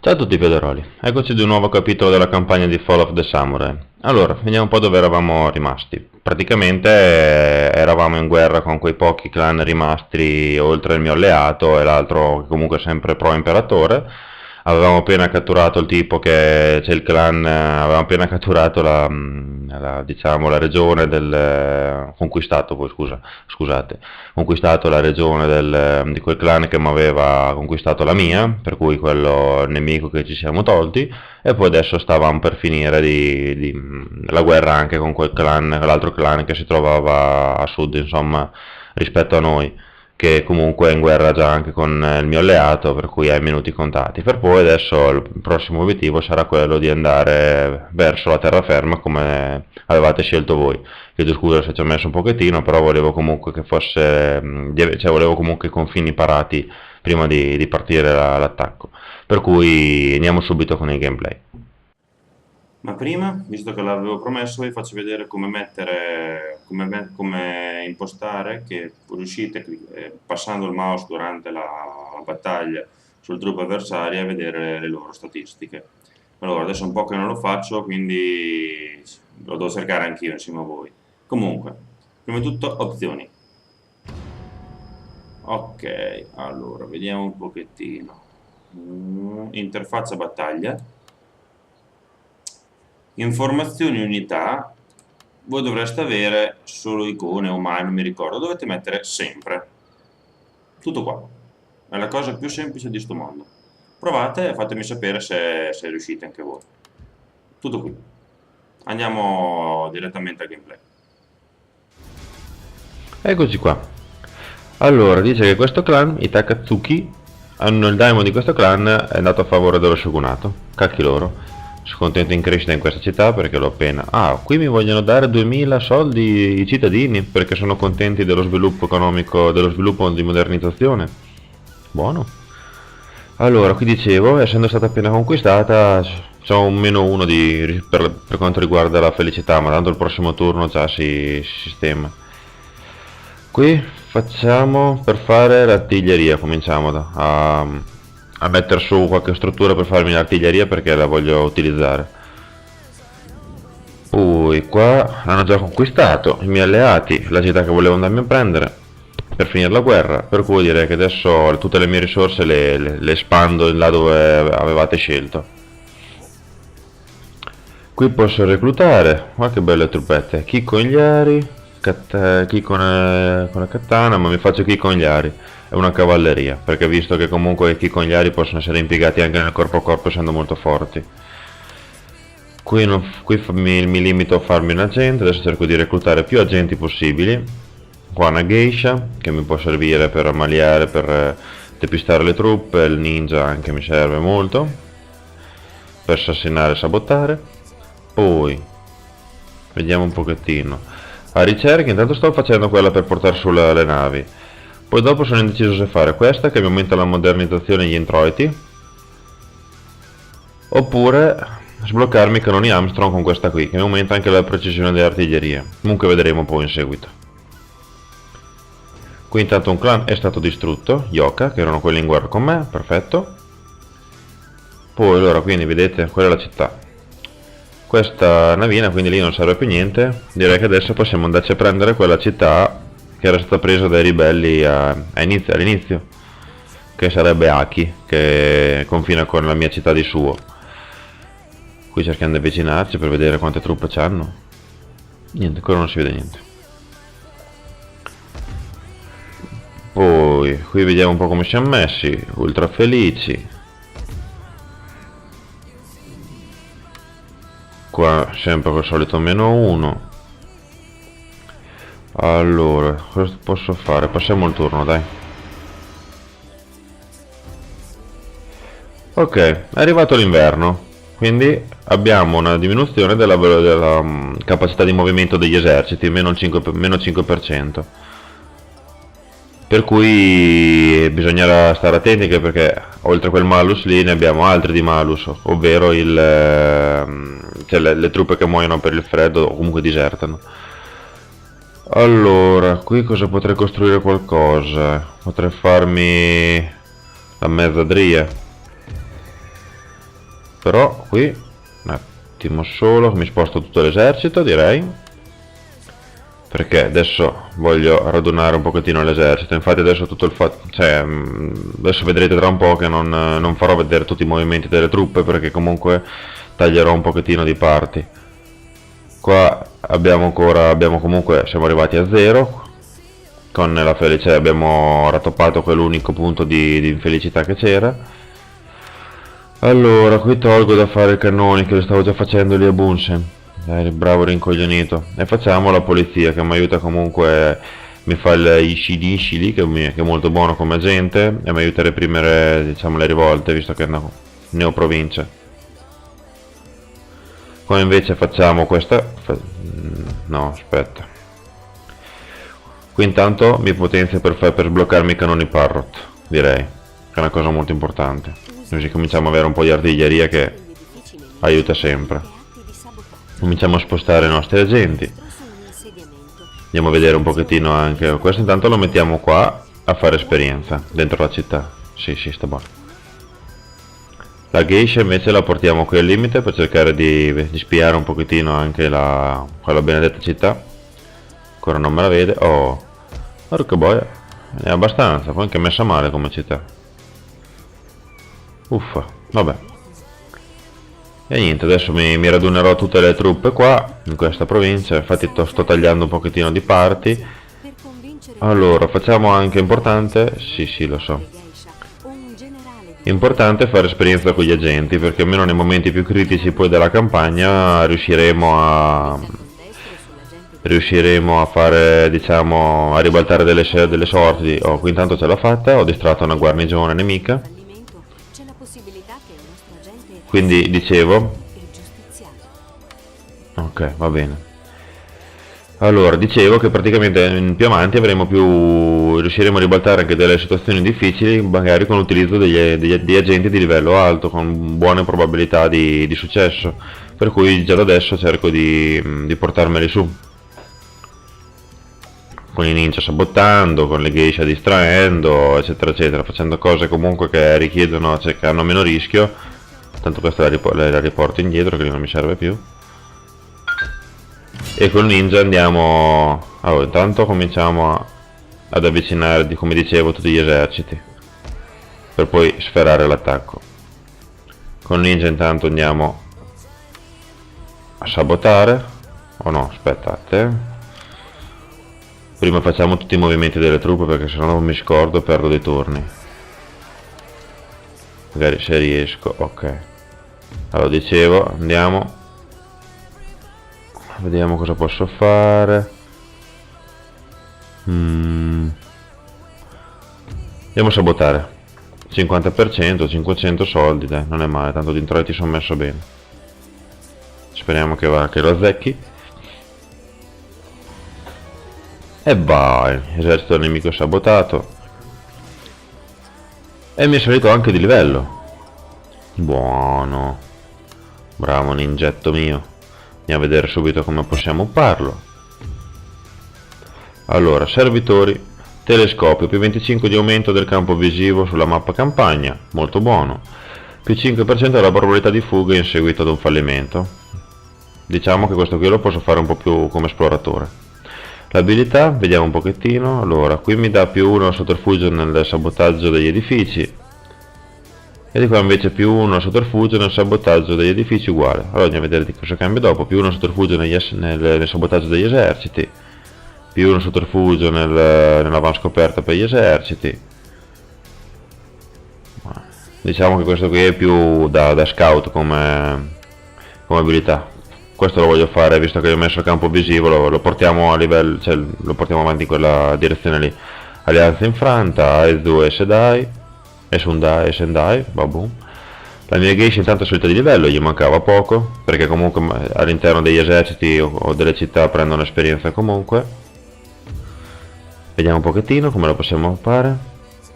Ciao a tutti Federoli, eccoci di un nuovo capitolo della campagna di Fall of the Samurai. Allora, vediamo un po' dove eravamo rimasti. Praticamente eravamo in guerra con quei pochi clan rimasti oltre il mio alleato e l'altro che comunque è sempre pro imperatore. Avevamo appena catturato il tipo che c'è il clan, avevamo appena catturato diciamo, la regione conquistato poi, scusate, conquistato la regione di quel clan che mi aveva conquistato la mia, per cui quello nemico che ci siamo tolti, e poi adesso stavamo per finire la guerra anche con quel clan, l'altro clan che si trovava a sud, insomma, rispetto a noi, che comunque è in guerra già anche con il mio alleato, per cui ha i minuti contati. Per poi adesso il prossimo obiettivo sarà quello di andare verso la terraferma come avevate scelto voi. Chiedo scusa se ci ho messo un pochettino, però volevo comunque che fosse, cioè volevo comunque i confini parati prima di partire l'attacco. Per cui andiamo subito con il gameplay. Ma prima, visto che l'avevo promesso, vi faccio vedere come mettere, come impostare che riuscite passando il mouse durante la battaglia sul truppo avversario a vedere le loro statistiche. Allora, adesso è un po' che non lo faccio, quindi lo devo cercare anch'io insieme a voi. Comunque, prima di tutto opzioni. Ok, allora, vediamo un pochettino. Interfaccia battaglia. Informazioni unità, voi dovreste avere solo icone o mai, non mi ricordo, dovete mettere sempre. Tutto qua. È la cosa più semplice di sto mondo. Provate e fatemi sapere se riuscite anche voi. Tutto qui. Andiamo direttamente al gameplay. Eccoci qua. Allora, dice che questo clan, i Takatsuki, il daimon di questo clan è andato a favore dello shogunato. Cacchi loro. Sono contento in crescita in questa città perché l'ho appena... Ah, qui mi vogliono dare 2000 soldi i cittadini perché sono contenti dello sviluppo economico, dello sviluppo di modernizzazione. Buono. Allora, qui dicevo, essendo stata appena conquistata, c'ho un -1 per quanto riguarda la felicità, ma tanto il prossimo turno già si sistema. Qui facciamo per fare l'artiglieria, cominciamo a mettere su qualche struttura per farmi l'artiglieria perché la voglio utilizzare. Poi qua hanno già conquistato i miei alleati la città che volevo andarmi a prendere per finire la guerra, per cui direi che adesso tutte le mie risorse le espando là dove avevate scelto. Qui posso reclutare, guarda che belle truppette, chi con gli ari, chi con la katana, ma mi faccio chi con gli ari e una cavalleria, perché visto che comunque i chi con gli ari possono essere impiegati anche nel corpo a corpo essendo molto forti. Qui, mi limito a farmi un agente, adesso cerco di reclutare più agenti possibili. Qua una geisha che mi può servire per ammaliare, per depistare le truppe, il ninja anche mi serve molto per assassinare e sabotare. Poi vediamo un pochettino a ricerca, intanto sto facendo quella per portare su le navi, poi dopo sono indeciso se fare questa che mi aumenta la modernizzazione e gli introiti, oppure sbloccarmi i canoni Armstrong con questa qui che mi aumenta anche la precisione dell'artiglieria. Comunque vedremo poi in seguito. Qui intanto un clan è stato distrutto, Yoka, che erano quelli in guerra con me, perfetto. Poi allora, quindi vedete, quella è la città. Questa navina, quindi lì non serve più niente. Direi che adesso possiamo andarci a prendere quella città che era stata presa dai ribelli all'inizio, che sarebbe Aki, che confina con la mia città di Suo. Qui cerchiamo di avvicinarci per vedere quante truppe c'hanno. Niente, ancora non si vede niente. Poi qui vediamo un po' come siamo messi, ultra felici. Qua sempre quel solito -1. Allora, cosa posso fare? Passiamo il turno, dai. Ok, è arrivato l'inverno, quindi abbiamo una diminuzione della capacità di movimento degli eserciti, meno 5%. Per cui bisognerà stare attenti anche perché oltre a quel malus lì ne abbiamo altri di malus, ovvero cioè le truppe che muoiono per il freddo o comunque disertano. Allora, qui cosa potrei costruire qualcosa? Potrei farmi la mezzadria. Però qui, un attimo solo, mi sposto tutto l'esercito, direi. Perché adesso voglio radunare un pochettino l'esercito. Infatti adesso tutto il fatto, cioè, adesso vedrete tra un po' che non farò vedere tutti i movimenti delle truppe, perché comunque taglierò un pochettino di parti. Qua abbiamo comunque, siamo arrivati a 0. Con la felice abbiamo rattoppato quell'unico punto di infelicità che c'era. Allora, qui tolgo da fare i cannoni, che li stavo già facendo lì a Bunsen. Dai, bravo rincoglionito. E facciamo la polizia, che mi aiuta comunque, mi fa il Ishidi lì, che è molto buono come agente, e mi aiuta a reprimere, diciamo, le rivolte, visto che ne ho provincia. Qua invece facciamo questa... no, aspetta. Qui intanto mi potenzio per sbloccarmi i cannoni Parrot, direi, che è una cosa molto importante. Così cominciamo ad avere un po' di artiglieria che aiuta sempre. Cominciamo a spostare i nostri agenti. Andiamo a vedere un pochettino anche questo. Intanto lo mettiamo qua a fare esperienza dentro la città. Sì, sta buono. La geisha invece la portiamo qui al limite per cercare di spiare un pochettino anche quella benedetta città. Ancora non me la vede. Oh, porca boia, è abbastanza, poi anche messa male come città. Uffa, vabbè. E niente, adesso mi radunerò tutte le truppe qua, in questa provincia, infatti sto tagliando un pochettino di parti. Allora, facciamo anche importante, sì lo so, importante fare esperienza con gli agenti, perché almeno nei momenti più critici poi della campagna riusciremo a fare, diciamo, a ribaltare delle sorti. Oh, qui intanto ce l'ho fatta, ho distratto una guarnigione nemica. Quindi dicevo, ok, va bene. Allora, dicevo che praticamente più avanti riusciremo a ribaltare anche delle situazioni difficili, magari con l'utilizzo di agenti di livello alto, con buone probabilità di successo. Per cui già da adesso cerco di portarmeli su. Con i ninja sabotando, con le geisha distraendo, eccetera eccetera, facendo cose comunque che richiedono, cioè che hanno meno rischio. Tanto questa la riporto indietro, che non mi serve più. E con ninja andiamo... allora, intanto cominciamo ad avvicinare, come dicevo, tutti gli eserciti, per poi sferrare l'attacco. Con ninja intanto andiamo a sabotare. Oh no, aspettate. Prima facciamo tutti i movimenti delle truppe, perché sennò mi scordo e perdo dei turni. Magari se riesco, ok. Allora dicevo, andiamo. Vediamo cosa posso fare. Andiamo a sabotare. 50%, 500 soldi, dai, non è male, tanto di introiti sono messo bene. Speriamo che lo azzecchi. E vai, esercito nemico sabotato. E mi è salito anche di livello. Buono. Bravo ningetto mio. Andiamo a vedere subito come possiamo upparlo. Allora, servitori, telescopio, più 25 di aumento del campo visivo sulla mappa campagna, molto buono. Più 5% della probabilità di fuga in seguito ad un fallimento. Diciamo che questo qui lo posso fare un po' più come esploratore. L'abilità, vediamo un pochettino. Allora, qui mi dà più 1 al sotterfugio nel sabotaggio degli edifici, e di qua invece più 1 al sotterfugio nel sabotaggio degli edifici uguale. Allora andiamo a vedere di cosa cambia dopo. Più 1 al sotterfugio nel sabotaggio degli eserciti, più 1 sotterfugio nell'avanscoperta per gli eserciti. Diciamo che questo qui è più da scout come abilità. Questo lo voglio fare, visto che ho messo il campo visivo, lo portiamo a livello, cioè lo portiamo avanti in quella direzione lì. Alleanza infranta, AES2 e Sedai, e Sendai, babù. La mia geisha intanto è salita di livello, gli mancava poco, perché comunque all'interno degli eserciti o delle città prendono esperienza comunque. Vediamo un pochettino come lo possiamo fare.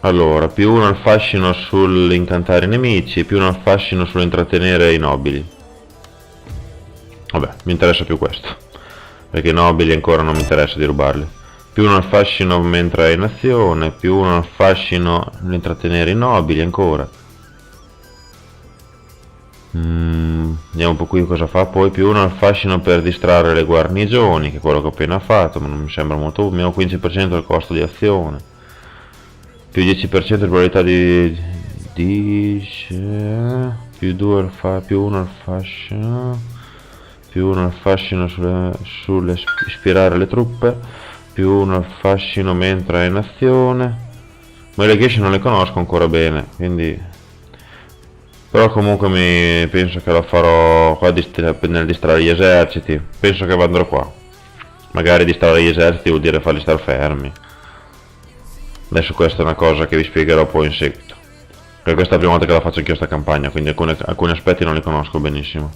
Allora, più 1 al fascino sull'incantare i nemici, più 1 al fascino sull'intrattenere i nobili. Vabbè, mi interessa più questo, perché i nobili ancora non mi interessa di rubarli. Più 1 al fascino mentre è in azione, più 1 al fascino nell'intrattenere i nobili ancora. Vediamo un po' qui cosa fa. Poi più 1 al fascino per distrarre le guarnigioni, che è quello che ho appena fatto, ma non mi sembra molto. Meno 15% del costo di azione, più 10% di probabilità più 2 più 1 al fascino, più 1 al fascino sulle ispirare le truppe, più 1 al fascino mentre è in azione. Ma le geishe non le conosco ancora bene, quindi, però comunque penso che la farò qua nel distrarre gli eserciti. Penso che andrò qua. Magari distrarre gli eserciti vuol dire farli star fermi. Adesso questa è una cosa che vi spiegherò poi in seguito, perché questa è la prima volta che la faccio anch'io sta campagna, quindi alcuni aspetti non li conosco benissimo.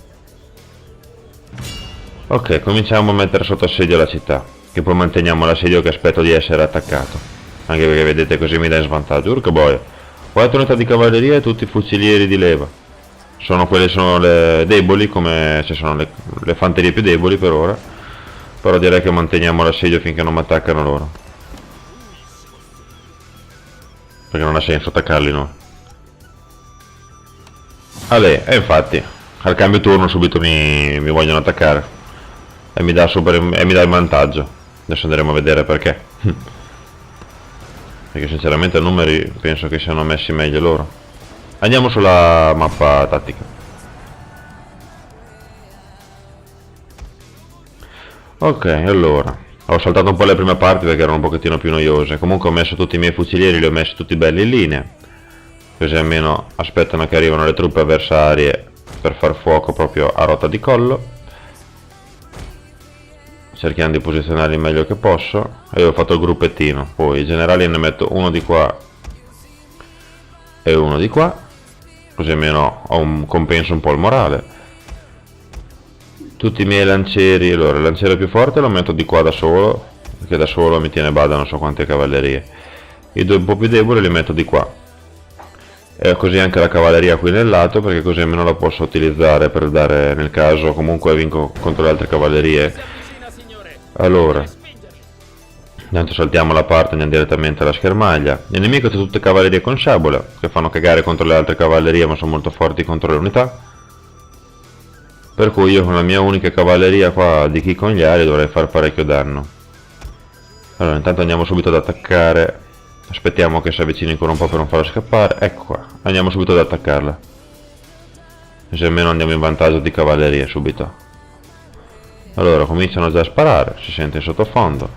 Ok, cominciamo a mettere sotto assedio la città, che poi manteniamo l'assedio che aspetto di essere attaccato, anche perché vedete così mi dà in svantaggio. Urca boia, 4 unità di cavalleria e tutti i fucilieri di leva. Sono le deboli, come se sono le fanterie più deboli per ora, però direi che manteniamo l'assedio finché non mi attaccano loro, perché non ha senso attaccarli noi. E infatti al cambio turno subito mi vogliono attaccare e mi dà il vantaggio. Adesso andremo a vedere perché. Perché sinceramente i numeri penso che siano messi meglio loro. Andiamo sulla mappa tattica. Ok, allora ho saltato un po' le prime parti perché erano un pochettino più noiose. Comunque ho messo tutti i miei fucilieri, li ho messi tutti belli in linea, così almeno aspettano che arrivano le truppe avversarie per far fuoco proprio a rotta di collo. Cerchiamo di posizionarli il meglio che posso. E ho fatto il gruppettino, poi i generali ne metto uno di qua e uno di qua, così almeno ho un compenso un po' il morale. Tutti i miei lancieri, allora il lanciere più forte lo metto di qua da solo, perché da solo mi tiene bada non so quante cavallerie. I due un po' più deboli li metto di qua, e così anche la cavalleria qui nel lato, perché così almeno la posso utilizzare per dare, nel caso comunque vinco contro le altre cavallerie. Allora, intanto saltiamo la parte e andiamo direttamente alla schermaglia. Il nemico ha tutte cavallerie con sciabola, che fanno cagare contro le altre cavallerie ma sono molto forti contro le unità, per cui io con la mia unica cavalleria qua di chicogliari dovrei fare parecchio danno. Allora intanto andiamo subito ad attaccare. Aspettiamo che si avvicini ancora un po' per non farla scappare. Ecco qua, andiamo subito ad attaccarla, così almeno andiamo in vantaggio di cavalleria subito. Allora cominciano già a sparare, si sente in sottofondo.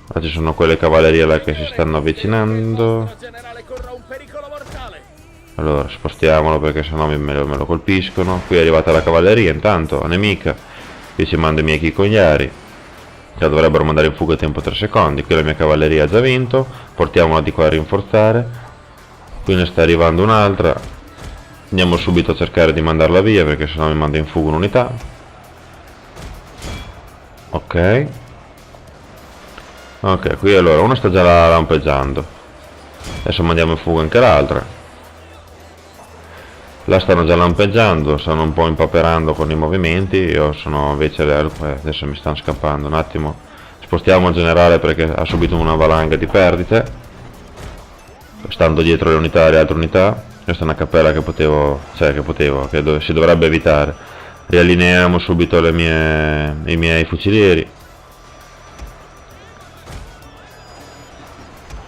Ora ci sono quelle cavallerie là che si stanno avvicinando. Allora spostiamolo perché sennò me lo colpiscono. Qui è arrivata la cavalleria intanto nemica. Qui ci mando i miei chicogliari, che dovrebbero mandare in fuga a tempo 3 secondi. Qui la mia cavalleria ha già vinto, portiamola di qua a rinforzare. Qui ne sta arrivando un'altra, andiamo subito a cercare di mandarla via perché sennò mi manda in fuga un'unità. Ok, qui allora una sta già lampeggiando, adesso mandiamo in fuga anche l'altra. La stanno già lampeggiando, stanno un po' impaperando con i movimenti. Io sono invece adesso mi stanno scappando un attimo. Spostiamo il generale perché ha subito una valanga di perdite, stando dietro le unità, le altre unità. Questa è una cappella che si dovrebbe evitare. Riallineiamo subito i miei fucilieri,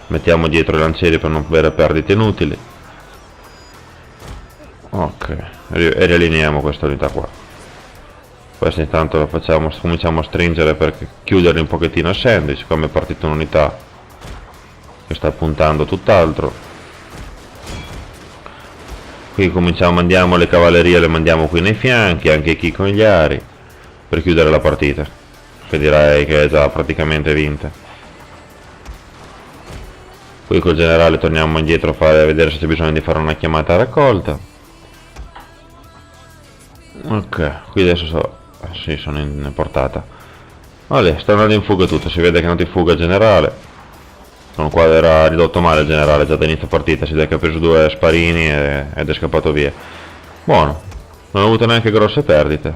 mettiamo dietro i lancieri per non avere perdite inutili. Ok, e riallineiamo questa unità qua. Questo intanto cominciamo a stringere per chiuderli un pochettino a sandwich. Come è partita un'unità che sta puntando tutt'altro. Qui mandiamo le cavallerie, le mandiamo qui nei fianchi, anche i chicogliari, per chiudere la partita, che direi che è già praticamente vinta. Qui col generale torniamo indietro a vedere se c'è bisogno di fare una chiamata a raccolta. Ok, qui adesso sì, sono in portata. Vale, sta andando in fuga tutto, si vede che è andato in fuga il generale. Sono qua, era ridotto male il generale già da inizio partita, si vede che ha preso 2 sparini ed è scappato via. Buono, non ho avuto neanche grosse perdite.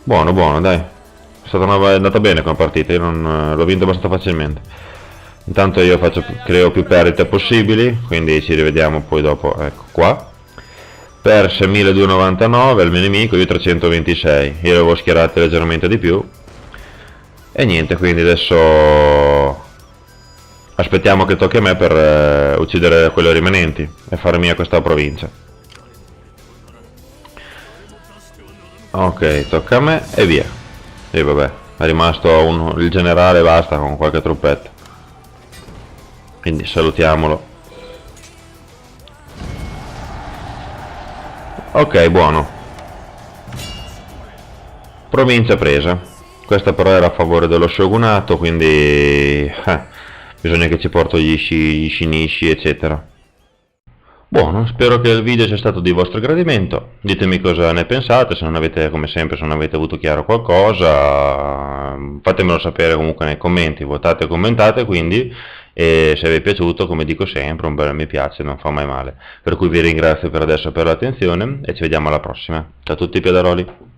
Buono, dai. È andata bene come partita, io l'ho vinto abbastanza facilmente. Intanto io creo più perdite possibili, quindi ci rivediamo poi dopo. Ecco qua. Perse 1299 il mio nemico, io 326, io le avevo schierate leggermente di più. E niente, quindi adesso aspettiamo che tocchi a me per uccidere quelle rimanenti e fare mia questa provincia. Ok, tocca a me e via. E vabbè, è rimasto il generale, basta, con qualche truppetta. Quindi salutiamolo. Ok, buono. Provincia presa. Questa però era a favore dello shogunato, quindi bisogna che ci porto gli shinishi, eccetera. Buono, spero che il video sia stato di vostro gradimento. Ditemi cosa ne pensate, se non avete, come sempre, se non avete avuto chiaro qualcosa, fatemelo sapere comunque nei commenti, votate e commentate quindi, e se vi è piaciuto, come dico sempre, un bel mi piace non fa mai male. Per cui vi ringrazio per adesso per l'attenzione e ci vediamo alla prossima. Ciao a tutti piadaroli.